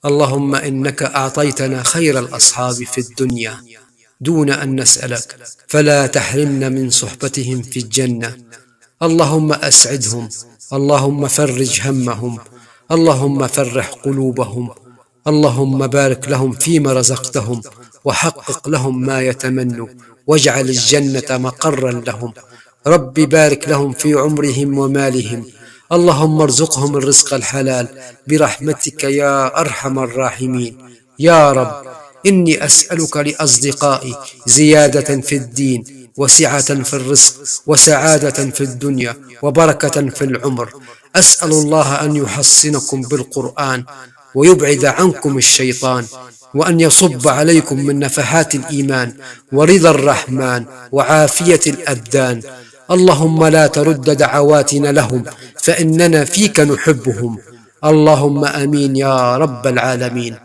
اللهم إنك أعطيتنا خير الأصحاب في الدنيا دون أن نسألك، فلا تحرمنا من صحبتهم في الجنة. اللهم أسعدهم، اللهم فرج همهم، اللهم فرح قلوبهم، اللهم بارك لهم فيما رزقتهم، وحقق لهم ما يتمنوا، واجعل الجنة مقرا لهم. رب بارك لهم في عمرهم ومالهم، اللهم ارزقهم الرزق الحلال برحمتك يا أرحم الراحمين. يا رب، إني أسألك لأصدقائي زيادة في الدين، وسعة في الرزق، وسعادة في الدنيا، وبركة في العمر. أسأل الله أن يحصنكم بالقرآن، ويبعد عنكم الشيطان، وأن يصب عليكم من نفحات الإيمان ورضا الرحمن وعافية الأبدان. اللهم لا ترد دعواتنا لهم، فإننا فيك نحبهم. اللهم آمين يا رب العالمين.